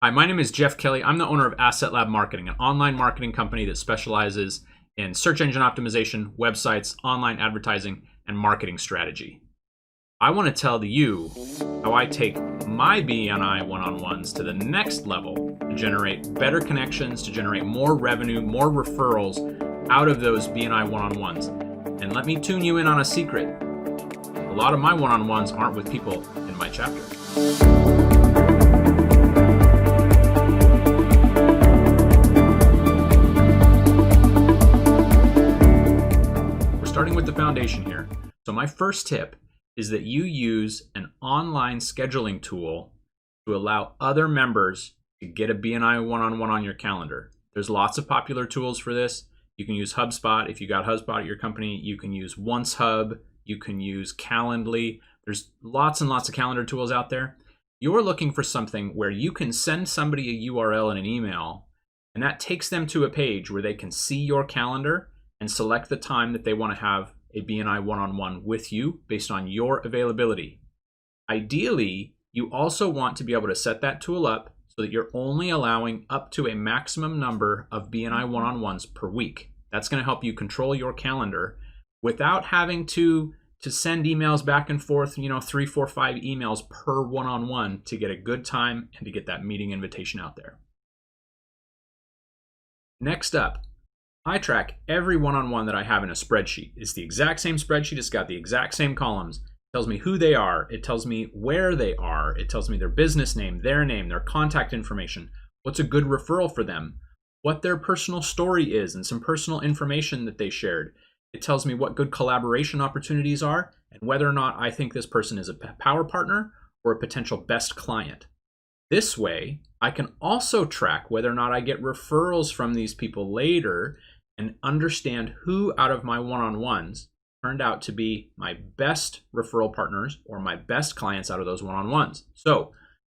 Hi, my name is Jeff Kelly. I'm the owner of AssetLab Marketing, an online marketing company that specializes in search engine optimization, websites, online advertising, and marketing strategy. I want to tell you how I take my BNI one-on-ones to the next level to generate better connections, to generate more revenue, more referrals out of those BNI one-on-ones. And let me tune you in on a secret. A lot of my one-on-ones aren't with people in my chapter. Starting with the foundation here. So my first tip is that you use an online scheduling tool to allow other members to get a BNI one-on-one on your calendar. There's lots of popular tools for this. You can use HubSpot. If you got HubSpot at your company, you can use OnceHub. You can use Calendly. There's lots and lots of calendar tools out there. You're looking for something where you can send somebody a URL in an email, and that takes them to a page where they can see your calendar and select the time that they want to have a BNI one-on-one with you based on your availability. Ideally, you also want to be able to set that tool up so that you're only allowing up to a maximum number of BNI one-on-ones per week. That's going to help you control your calendar without having to send emails back and forth, 3, 4, 5 emails per one-on-one to get a good time and to get that meeting invitation out there. Next up, I track every one-on-one that I have in a spreadsheet. It's the exact same spreadsheet. It's got the exact same columns. It tells me who they are. It tells me where they are. It tells me their business name, their contact information, what's a good referral for them, what their personal story is, and some personal information that they shared. It tells me what good collaboration opportunities are and whether or not I think this person is a power partner or a potential best client. This way, I can also track whether or not I get referrals from these people later and understand who out of my one-on-ones turned out to be my best referral partners or my best clients out of those one-on-ones. So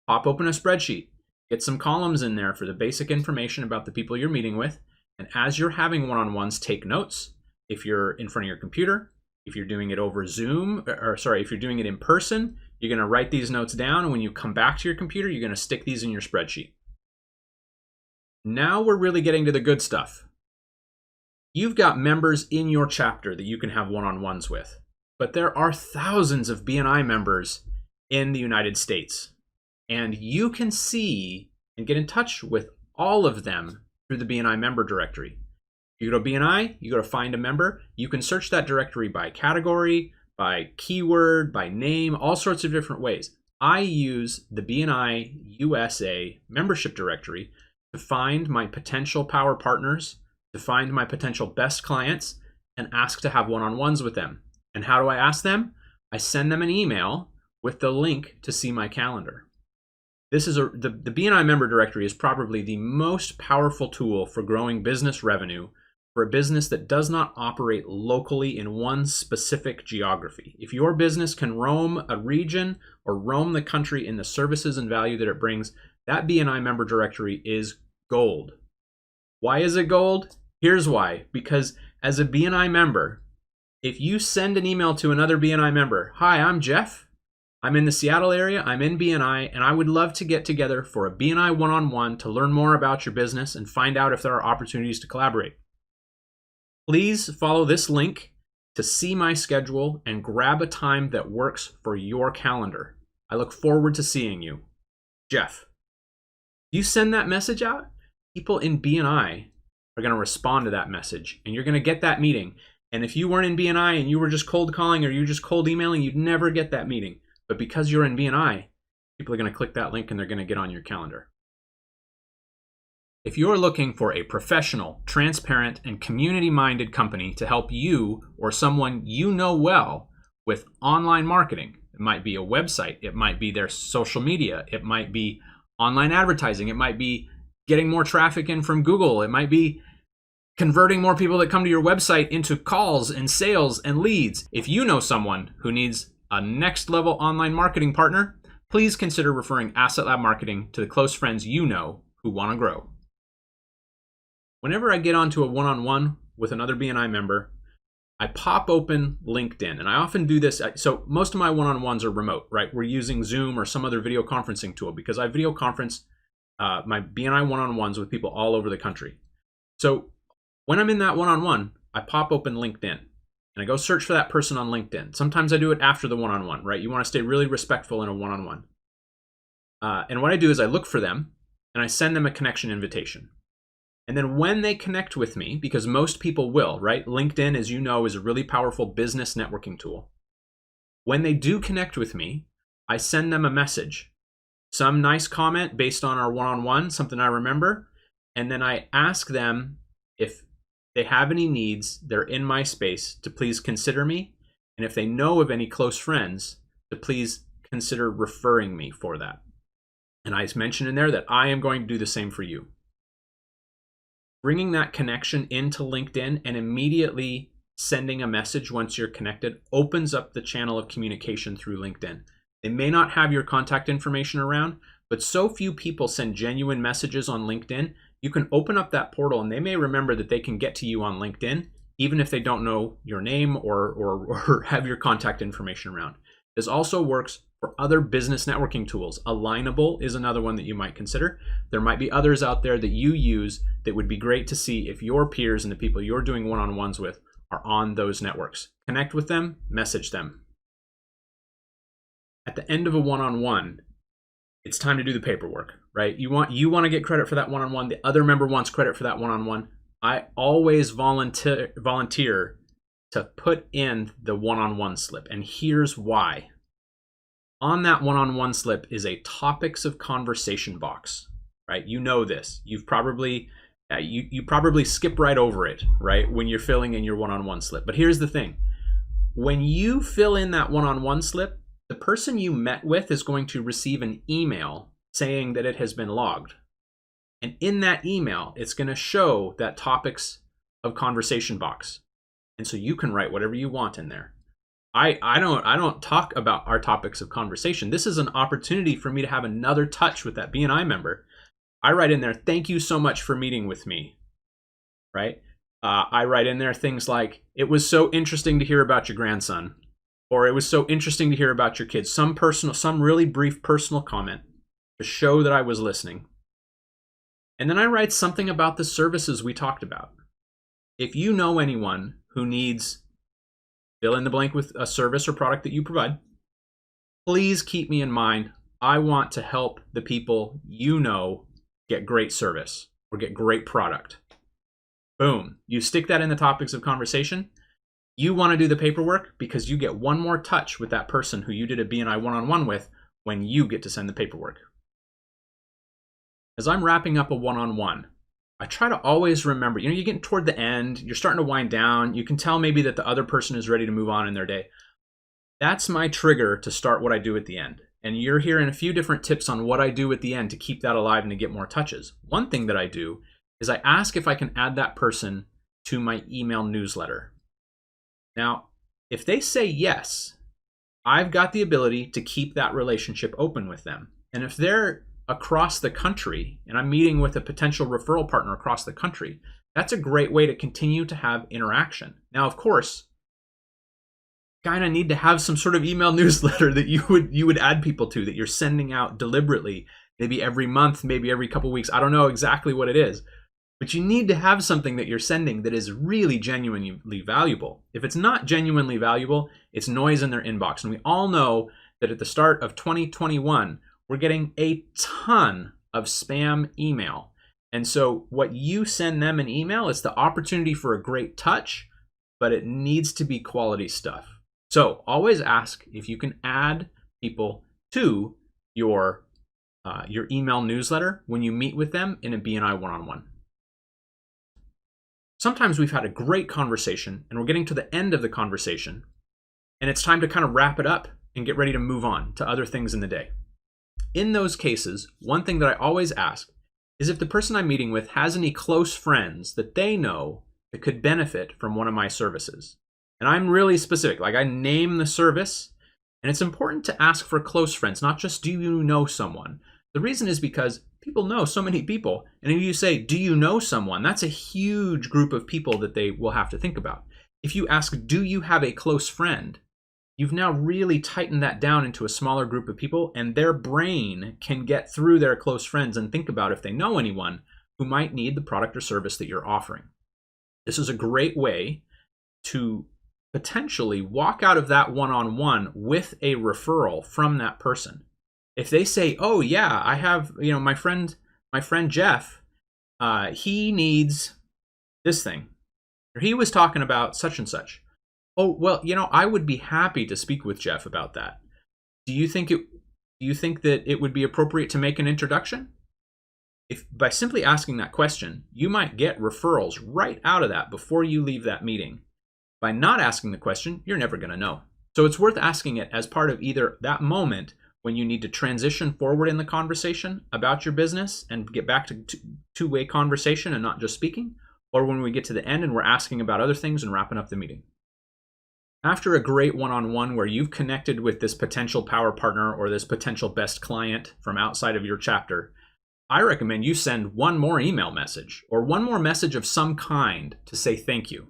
pop open a spreadsheet, get some columns in there for the basic information about the people you're meeting with. And as you're having one-on-ones, take notes. If you're in front of your computer, if you're doing it over Zoom, if you're doing it in person, you're going to write these notes down. And when you come back to your computer, you're going to stick these in your spreadsheet. Now we're really getting to the good stuff. You've got members in your chapter that you can have one-on-ones with, but there are thousands of BNI members in the United States, and you can see and get in touch with all of them through the BNI member directory. You go to BNI, you go to find a member, you can search that directory by category, by keyword, by name, all sorts of different ways. I use the BNI USA membership directory to find my potential power partners, to find my potential best clients, and ask to have one-on-ones with them. And how do I ask them? I send them an email with the link to see my calendar. This is the BNI member directory is probably the most powerful tool for growing business revenue for a business that does not operate locally in one specific geography. If your business can roam a region or roam the country in the services and value that it brings, that BNI member directory is gold. Why is it gold? Here's why. Because as a BNI member, if you send an email to another BNI member, "Hi, I'm Jeff. I'm in the Seattle area. I'm in BNI, and I would love to get together for a BNI one-on-one to learn more about your business and find out if there are opportunities to collaborate. Please follow this link to see my schedule and grab a time that works for your calendar. I look forward to seeing you. Jeff." You send that message out, people in BNI are going to respond to that message, and you're going to get that meeting. And if you weren't in BNI and you were just cold calling or you were just cold emailing, you'd never get that meeting. But because you're in BNI, people are going to click that link and they're going to get on your calendar. If you're looking for a professional, transparent, and community-minded company to help you or someone you know well with online marketing, it might be a website, it might be their social media, it might be online advertising, it might be getting more traffic in from Google, it might be converting more people that come to your website into calls and sales and leads. If you know someone who needs a next level online marketing partner, please consider referring AssetLab Marketing to the close friends you know who want to grow. Whenever I get onto a one-on-one with another BNI member, I pop open LinkedIn, and I often do this. So most of my one-on-ones are remote, right? We're using Zoom or some other video conferencing tool because I video conference my BNI one-on-ones with people all over the country. So when I'm in that one-on-one, I pop open LinkedIn and I go search for that person on LinkedIn. Sometimes I do it after the one-on-one, right? You want to stay really respectful in a one-on-one. And what I do is I look for them and I send them a connection invitation. And then when they connect with me, because most people will, right? LinkedIn, as you know, is a really powerful business networking tool. When they do connect with me, I send them a message, some nice comment based on our one-on-one, something I remember. And then I ask them if they have any needs, they're in my space, to please consider me. And if they know of any close friends, to please consider referring me for that. And I mentioned in there that I am going to do the same for you. Bringing that connection into LinkedIn and immediately sending a message once you're connected opens up the channel of communication through LinkedIn. They may not have your contact information around, but so few people send genuine messages on LinkedIn. You can open up that portal and they may remember that they can get to you on LinkedIn, even if they don't know your name or have your contact information around. This also works for other business networking tools. Alignable is another one that you might consider. There might be others out there that you use that would be great to see if your peers and the people you're doing one-on-ones with are on those networks. Connect with them, message them. At the end of a one-on-one, it's time to do the paperwork, right? You want to get credit for that one-on-one. The other member wants credit for that one-on-one. I always volunteer to put in the one-on-one slip, and here's why. On that one-on-one slip is a topics of conversation box, right? You know this. You've probably you probably skip right over it, right, when you're filling in your one-on-one slip. But here's the thing. When you fill in that one-on-one slip, the person you met with is going to receive an email saying that it has been logged. And in that email, it's going to show that topics of conversation box. And so you can write whatever you want in there. I don't talk about our topics of conversation. This is an opportunity for me to have another touch with that BNI member. I write in there, thank you so much for meeting with me, right? I write in there things like, it was so interesting to hear about your grandson, or it was so interesting to hear about your kids. Some really brief personal comment to show that I was listening. And then I write something about the services we talked about. If you know anyone who needs fill in the blank with a service or product that you provide, please keep me in mind. I want to help the people you know get great service or get great product. Boom. You stick that in the topics of conversation. You want to do the paperwork because you get one more touch with that person who you did a BNI one-on-one with when you get to send the paperwork. As I'm wrapping up a one-on-one, I try to always remember, you're getting toward the end, you're starting to wind down, you can tell maybe that the other person is ready to move on in their day. That's my trigger to start what I do at the end. And you're hearing a few different tips on what I do at the end to keep that alive and to get more touches. One thing that I do is I ask if I can add that person to my email newsletter. Now, if they say yes, I've got the ability to keep that relationship open with them. And if they're across the country and I'm meeting with a potential referral partner across the country, that's a great way to continue to have interaction. Now, of course, kind of need to have some sort of email newsletter that you would add people to, that you're sending out deliberately, maybe every month, maybe every couple weeks. I don't know exactly what it is, but you need to have something that you're sending that is really genuinely valuable. If it's not genuinely valuable, it's noise in their inbox. And we all know that at the start of 2021, we're getting a ton of spam email. And so what you send them an email is the opportunity for a great touch, but it needs to be quality stuff. So always ask if you can add people to your email newsletter when you meet with them in a BNI one-on-one. Sometimes we've had a great conversation and we're getting to the end of the conversation and it's time to kind of wrap it up and get ready to move on to other things in the day. In those cases, one thing that I always ask is if the person I'm meeting with has any close friends that they know that could benefit from one of my services. And I'm really specific, like I name the service, and it's important to ask for close friends, not just do you know someone. The reason is because people know so many people, and if you say, do you know someone, that's a huge group of people that they will have to think about. If you ask, do you have a close friend, You've now really tightened that down into a smaller group of people, and their brain can get through their close friends and think about if they know anyone who might need the product or service that you're offering. This is a great way to potentially walk out of that one-on-one with a referral from that person. If they say, oh yeah, I have, my friend Jeff, he needs this thing, or he was talking about such and such. Oh, well, I would be happy to speak with Jeff about that. Do you think that it would be appropriate to make an introduction? If by simply asking that question, you might get referrals right out of that before you leave that meeting. By not asking the question, you're never going to know. So it's worth asking it as part of either that moment when you need to transition forward in the conversation about your business and get back to two-way conversation and not just speaking, or when we get to the end and we're asking about other things and wrapping up the meeting. After a great one-on-one where you've connected with this potential power partner or this potential best client from outside of your chapter, I recommend you send one more email message or one more message of some kind to say thank you.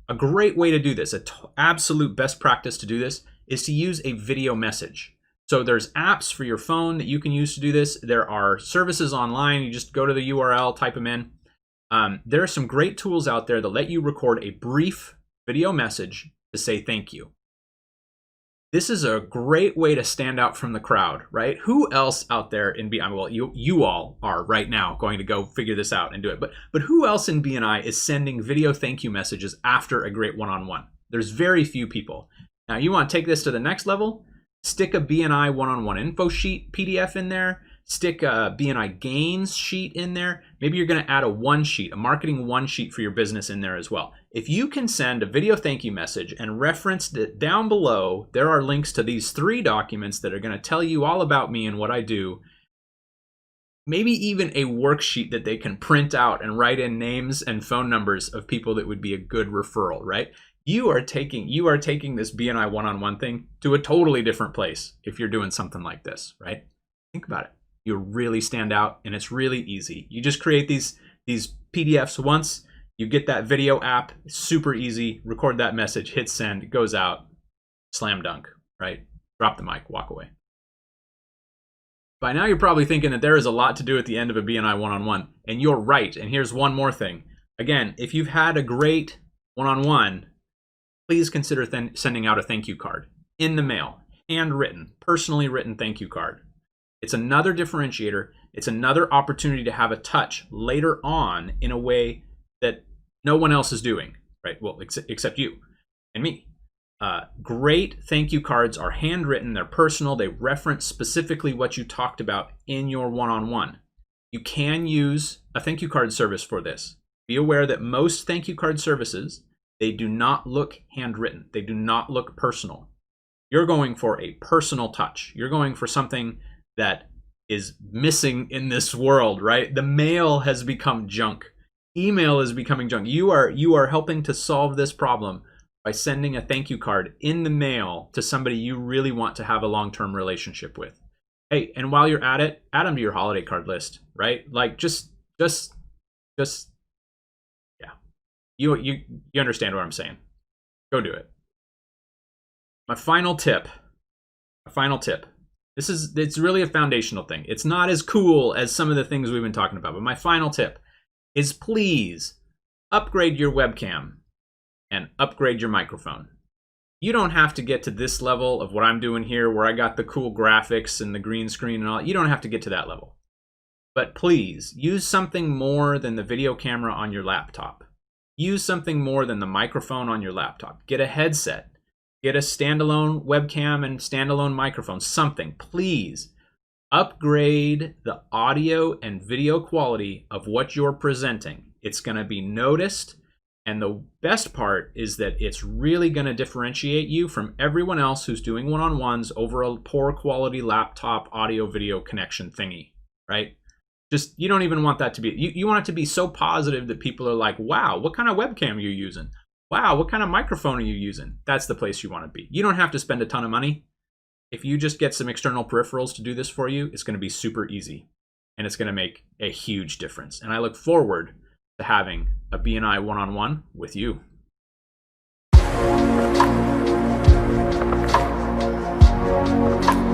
A great way to do this, absolute best practice to do this, is to use a video message. So there's apps for your phone that you can use to do this. There are services online. You just go to the URL, type them in. There are some great tools out there that let you record a brief video message to say thank you. This is a great way to stand out from the crowd, right? Who else out there in BNI? Well, you all are right now going to go figure this out and do it. But who else in BNI is sending video thank you messages after a great one-on-one? There's very few people. Now, you want to take this to the next level? Stick a BNI one-on-one info sheet PDF in there. Stick a BNI gains sheet in there. Maybe you're going to add a marketing one sheet for your business in there as well. If you can send a video thank you message and reference it down below, there are links to these 3 documents that are going to tell you all about me and what I do. Maybe even a worksheet that they can print out and write in names and phone numbers of people that would be a good referral, right? You are taking this BNI one-on-one thing to a totally different place if you're doing something like this, right? Think about it. You'll really stand out, and it's really easy. You just create these PDFs once, you get that video app, super easy, record that message, hit send, it goes out, slam dunk, right? Drop the mic, walk away. By now you're probably thinking that there is a lot to do at the end of a BNI one-on-one, and you're right, and here's one more thing. Again, if you've had a great one-on-one, please consider sending out a thank you card in the mail, handwritten, personally written thank you card. It's another differentiator. It's another opportunity to have a touch later on in a way that no one else is doing, right? Well, except you and me. Great thank you cards are handwritten. They're personal. They reference specifically what you talked about in your one-on-one. You can use a thank you card service for this. Be aware that most thank you card services, they do not look handwritten. They do not look personal. You're going for a personal touch. You're going for something that is missing in this world, right? The mail has become junk. Email is becoming junk. You are helping to solve this problem by sending a thank you card in the mail to somebody you really want to have a long-term relationship with. Hey, and while you're at it, add them to your holiday card list, right? Like just yeah. You understand what I'm saying. Go do it. My final tip. It's really a foundational thing. It's not as cool as some of the things we've been talking about, but my final tip is please upgrade your webcam and upgrade your microphone. You don't have to get to this level of what I'm doing here where I got the cool graphics and the green screen and all. You don't have to get to that level. But please use something more than the video camera on your laptop. Use something more than the microphone on your laptop. Get a headset. Get a standalone webcam and standalone microphone, something. Please upgrade the audio and video quality of what you're presenting. It's going to be noticed, and the best part is that it's really going to differentiate you from everyone else who's doing one-on-ones over a poor quality laptop audio video connection thingy, right? Just, you don't even want that to be, you want it to be so positive that people are like, wow, what kind of webcam are you using? Wow, what kind of microphone are you using? That's the place you want to be. You don't have to spend a ton of money. If you just get some external peripherals to do this for you, it's going to be super easy. And it's going to make a huge difference. And I look forward to having a BNI one-on-one with you. you.